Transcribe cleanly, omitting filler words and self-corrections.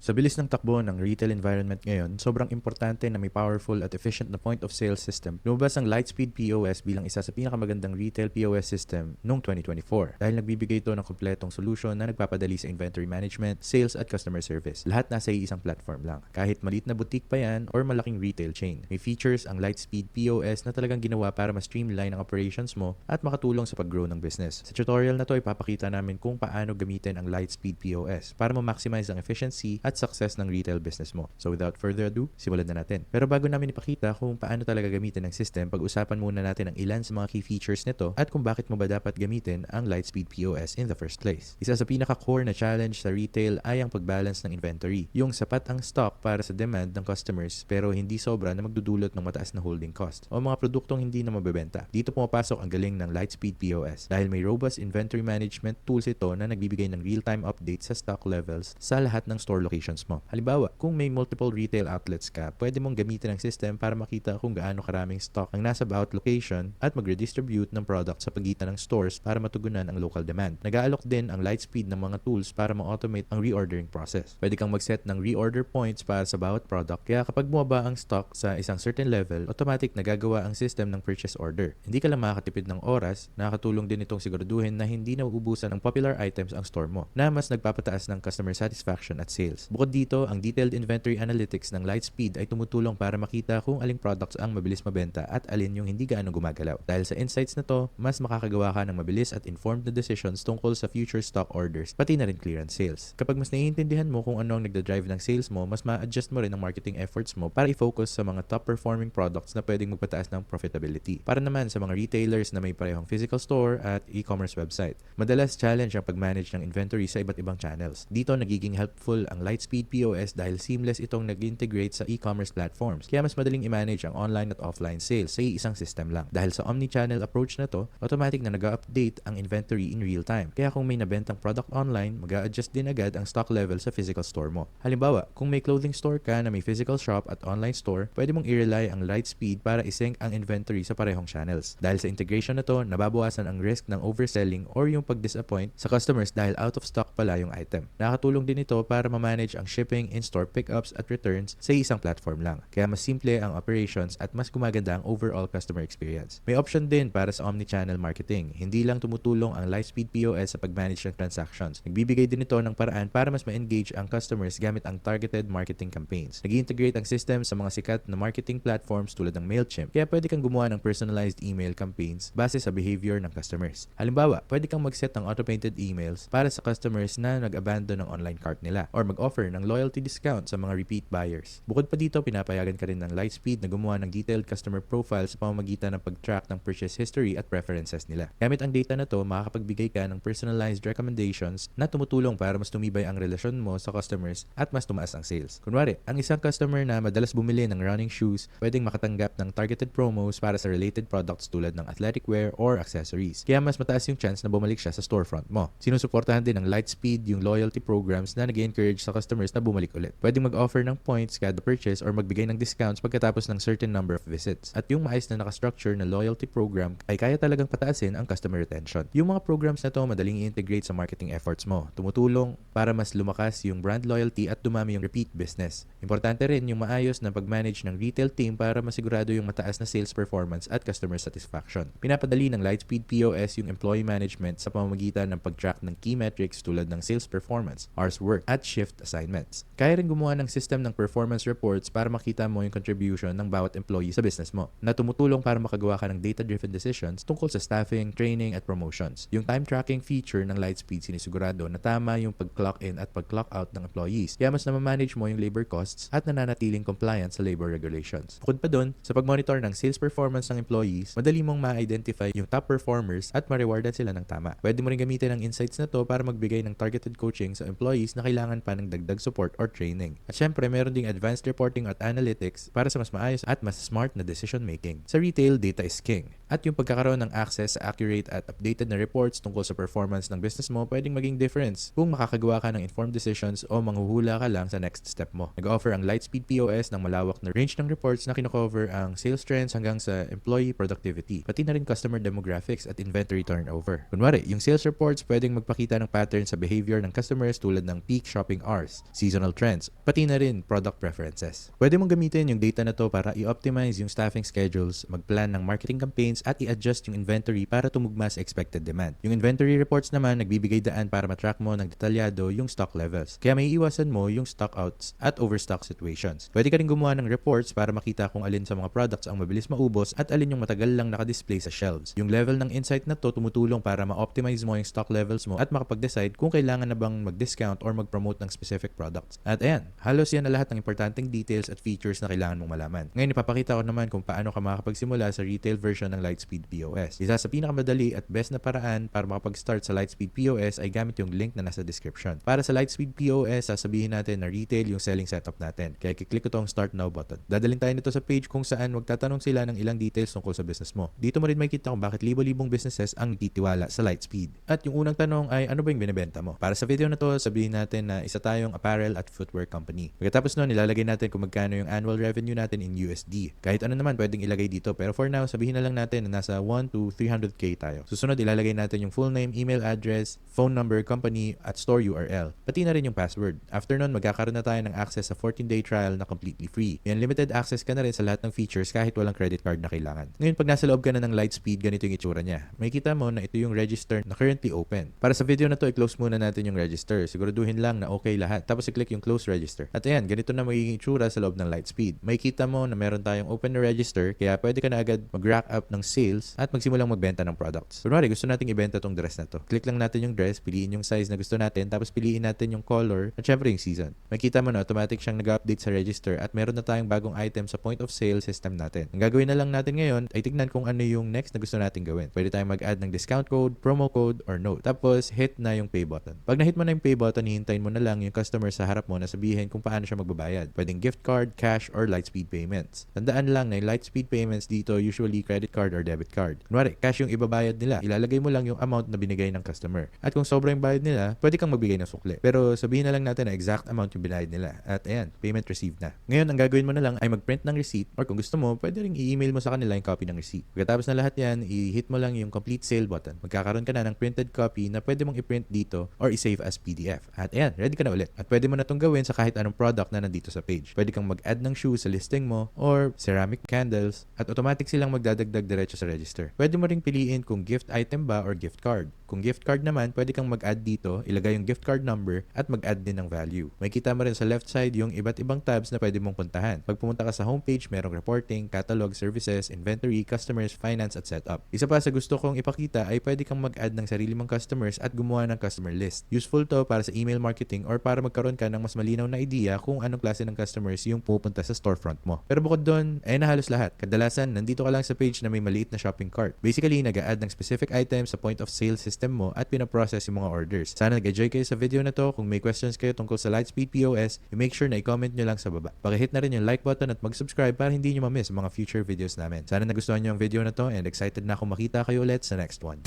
Sa bilis ng takbo ng retail environment ngayon, sobrang importante na may powerful at efficient na point-of-sale system. Lumabas ang Lightspeed POS bilang isa sa pinakamagandang retail POS system noong 2024 dahil nagbibigay ito ng kompletong solution na nagpapadali sa inventory management, sales at customer service. Lahat nasa isang platform lang. Kahit maliit na boutique pa yan or malaking retail chain. May features ang Lightspeed POS na talagang ginawa para ma-streamline ang operations mo at makatulong sa pag-grow ng business. Sa tutorial na to, ipapakita namin kung paano gamitin ang Lightspeed POS para ma-maximize ang efficiency at success ng retail business mo. So without further ado, simulan na natin. Pero bago namin ipakita kung paano talaga gamitin ang system, pag-usapan muna natin ang ilan sa mga key features nito at kung bakit mo ba dapat gamitin ang Lightspeed POS in the first place. Isa sa pinaka-core na challenge sa retail ay ang pag-balance ng inventory. Yung sapat ang stock para sa demand ng customers pero hindi sobra na magdudulot ng mataas na holding cost o mga produktong hindi na mabebenta. Dito pumapasok ang galing ng Lightspeed POS dahil may robust inventory management tools ito na nagbibigay ng real-time updates sa stock levels sa lahat ng store locations mo. Halimbawa, kung may multiple retail outlets ka, pwede mong gamitin ang system para makita kung gaano karaming stock ang nasa bawat location at mag-redistribute ng product sa pagitan ng stores para matugunan ang local demand. Nag-aalok din ang Lightspeed ng mga tools para ma-automate ang reordering process. Pwede kang mag-set ng reorder points para sa bawat product, kaya kapag bumaba ang stock sa isang certain level, automatic nagagawa ang system ng purchase order. Hindi ka lang makakatipid ng oras, nakakatulong din itong siguraduhin na hindi nauubusan ng popular items ang store mo, na mas nagpapataas ng customer satisfaction at sales. Bukod dito, ang detailed inventory analytics ng Lightspeed ay tumutulong para makita kung aling products ang mabilis mabenta at alin yung hindi gaano gumagalaw. Dahil sa insights na to, mas makakagawa ka ng mabilis at informed na decisions tungkol sa future stock orders, pati na rin clearance sales. Kapag mas naiintindihan mo kung ano ang nagda-drive ng sales mo, mas ma-adjust mo rin ang marketing efforts mo para i-focus sa mga top-performing products na pwedeng magpataas ng profitability. Para naman sa mga retailers na may parehong physical store at e-commerce website, madalas challenge ang pag-manage ng inventory sa iba't ibang channels. Dito nagiging helpful ang Lightspeed POS dahil seamless itong nag-integrate sa e-commerce platforms. Kaya mas madaling i-manage ang online at offline sales sa isang system lang. Dahil sa omni-channel approach na to, automatic na nag-update ang inventory in real time. Kaya kung may nabentang product online, mag-a-adjust din agad ang stock level sa physical store mo. Halimbawa, kung may clothing store ka na may physical shop at online store, pwede mong i-rely ang Lightspeed para i-sync ang inventory sa parehong channels. Dahil sa integration na to, nababawasan ang risk ng overselling or yung pag-disappoint sa customers dahil out of stock pala yung item. Nakakatulong din ito para ma-manage ang shipping, in-store pickups at returns sa isang platform lang. Kaya mas simple ang operations at mas gumaganda ang overall customer experience. May option din para sa omni-channel marketing. Hindi lang tumutulong ang Lightspeed POS sa pag-manage ng transactions. Nagbibigay din ito ng paraan para mas ma-engage ang customers gamit ang targeted marketing campaigns. Nag-integrate ang system sa mga sikat na marketing platforms tulad ng Mailchimp. Kaya pwede kang gumawa ng personalized email campaigns base sa behavior ng customers. Halimbawa, pwede kang mag-set ng automated emails para sa customers na nag-abandon ng online cart nila or mag-offer ng loyalty discount sa mga repeat buyers. Bukod pa dito, pinapayagan ka rin ng Lightspeed na gumawa ng detailed customer profile sa pamamagitan ng pag-track ng purchase history at preferences nila. Gamit ang data na to, makakapagbigay ka ng personalized recommendations na tumutulong para mas tumibay ang relasyon mo sa customers at mas tumaas ang sales. Kunwari, ang isang customer na madalas bumili ng running shoes, pwedeng makatanggap ng targeted promos para sa related products tulad ng athletic wear or accessories. Kaya mas mataas yung chance na bumalik siya sa storefront mo. Sinusuportahan din ng Lightspeed yung loyalty programs na nag-encourage sa customers na bumalik ulit. Pwedeng mag-offer ng points kada purchase or magbigay ng discounts pagkatapos ng certain number of visits. At yung maayos na nakastructure na loyalty program ay kaya talagang pataasin ang customer retention. Yung mga programs na to madaling i-integrate sa marketing efforts mo. Tumutulong para mas lumakas yung brand loyalty at dumami yung repeat business. Importante rin yung maayos na pag-manage ng retail team para masigurado yung mataas na sales performance at customer satisfaction. Pinapadali ng Lightspeed POS yung employee management sa pamamagitan ng pag-track ng key metrics tulad ng sales performance, hours worked, at shift assignments. Kaya rin gumawa ng system ng performance reports para makita mo yung contribution ng bawat employee sa business mo na tumutulong para makagawa ka ng data-driven decisions tungkol sa staffing, training, at promotions. Yung time tracking feature ng Lightspeed sinisigurado na tama yung pag-clock in at pag-clock out ng employees. Kaya mas na-manage mo yung labor costs at nananatiling compliant sa labor regulations. Bukod pa dun, sa pag-monitor ng sales performance ng employees, madali mong ma-identify yung top performers at ma-rewardan sila ng tama. Pwede mo rin gamitin ang insights na to para magbigay ng targeted coaching sa employees na kailangan pa ng dagdag support or training. At syempre, meron ding advanced reporting at analytics para sa mas maayos at mas smart na decision making. Sa retail, data is king. At yung pagkakaroon ng access sa accurate at updated na reports tungkol sa performance ng business mo pwedeng maging difference kung makakagawa ka ng informed decisions o manghuhula ka lang sa next step mo. Nag-offer ang Lightspeed POS ng malawak na range ng reports na kino-cover ang sales trends hanggang sa employee productivity, pati na rin customer demographics at inventory turnover. Kunwari, yung sales reports pwedeng magpakita ng pattern sa behavior ng customers tulad ng peak shopping hours, sales, seasonal trends, pati na rin product preferences. Pwede mong gamitin yung data na to para i-optimize yung staffing schedules, mag-plan ng marketing campaigns at i-adjust yung inventory para tumugma sa expected demand. Yung inventory reports naman nagbibigay daan para matrack mo ng detalyado yung stock levels. Kaya may iwasan mo yung stock outs at overstock situations. Pwede ka rin gumawa ng reports para makita kung alin sa mga products ang mabilis maubos at alin yung matagal lang nakadisplay sa shelves. Yung level ng insight na to tumutulong para ma-optimize mo yung stock levels mo at makapag-decide kung kailangan na bang mag-discount or mag-promote ng specific products. At ayan, halos yan na lahat ng importanteng details at features na kailangan mong malaman. Ngayon ipapakita ko naman kung paano ka makakapagsimula sa retail version ng Lightspeed POS. Isa sa pinakamadali at best na paraan para makapag-start sa Lightspeed POS ay gamit yung link na nasa description. Para sa Lightspeed POS, sasabihin natin na retail yung selling setup natin. Kaya kiklik ko tong Start Now button. Dadalhin tayo nito sa page kung saan magtatanong sila ng ilang details tungkol sa business mo. Dito mo rin makikita kung bakit libo-libong businesses ang nagtitiwala sa Lightspeed. At yung unang tanong ay ano ba yung binibenta mo? Para sa video na to, sabihin natin na isa tayong apparel at footwear company. Pagkatapos nun, ilalagay natin kung magkano yung annual revenue natin in USD. Kahit ano naman pwedeng ilagay dito, pero for now, sabihin na lang natin na nasa 1 to 300k tayo. Susunod, ilalagay natin yung full name, email address, phone number, company, at store URL. Pati na rin yung password. After nun, magkakaroon na tayo ng access sa 14-day trial na completely free. Yan, limited access ka na rin sa lahat ng features kahit walang credit card na kailangan. Ngayon, pag nasa loob ka na ng Lightspeed, ganito yung itsura niya. Makikita mo na ito yung register na currently open. Para sa video na to, i-close muna natin yung register. Siguraduhin lang na okay lahat. Tapos i-click yung close register. At ayan, ganito na magiging itsura sa loob ng Lightspeed. Makikita mo na meron tayong open na register, kaya pwede ka na agad mag-rack up ng sales at magsimulang magbenta ng products. Kunwari, gusto nating ibenta tong dress na to. Click lang natin yung dress, piliin yung size na gusto natin, tapos piliin natin yung color at syempre yung season. Makikita mo na automatic siyang nag-update sa register at meron na tayong bagong item sa point of sale system natin. Ang gagawin na lang natin ngayon ay tignan kung ano yung next na gusto natin gawin. Pwede tayong mag-add ng discount code, promo code, or note. Tapos, hit na yung pay button. Pag na-hit mo na yung pay button, hihintayin mo na lang yung customer sa harap mo na sabihin kung paano siya magbabayad. Pwedeng gift card, cash, or Lightspeed payments. Tandaan lang na yung Lightspeed payments dito usually credit card or debit card. Kunwari, cash yung ibabayad nila. Ilalagay mo lang yung amount na binigay ng customer. At kung sobrang bayad nila, pwede kang magbigay ng sukli. Pero sabihin na lang natin na exact amount yung binayad nila. At ayan, payment received na. Ngayon, ang gagawin mo na lang ay mag-print ng receipt or kung gusto mo, pwede ring i-email mo sa kanila yung copy ng receipt. Pagkatapos na lahat yan, i-hit mo lang yung complete sale button. Magkakaroon ka na ng printed copy na pwede mong i-print dito or i-save as PDF. At ayan, ready ka na ulit. At pwede mo na itong gawin sa kahit anong product na nandito sa page. Pwede kang mag-add ng shoes sa listing mo or ceramic candles at automatic silang magdadagdag diretso sa register. Pwede mo ring piliin kung gift item ba or gift card. Kung gift card naman, pwede kang mag-add dito, ilagay yung gift card number at mag-add din ng value. Makikita mo rin sa left side yung iba't ibang tabs na pwede mong puntahan. Pag pumunta ka sa homepage, merong reporting, catalog, services, inventory, customers, finance at setup. Isa pa sa gusto kong ipakita ay pwede kang mag-add ng sarili mong customers at gumawa ng customer list. Useful to para sa email marketing or para magkaroon ka ng mas malinaw na idea kung anong klase ng customers yung pupunta sa storefront mo. Pero bukod doon, ay na halos lahat. Kadalasan, nandito ka lang sa page na may maliit na shopping cart. Basically, nag-a-add ng specific items sa point of sale system mo at pinaprocess yung mga orders. Sana nag-enjoy kayo sa video na to. Kung may questions kayo tungkol sa Lightspeed POS, make sure na i-comment nyo lang sa baba. Pakihit na rin yung like button at mag-subscribe para hindi nyo ma-miss mga future videos namin. Sana nagustuhan nyo yung video na to and excited na akong makita kayo ulit sa next one.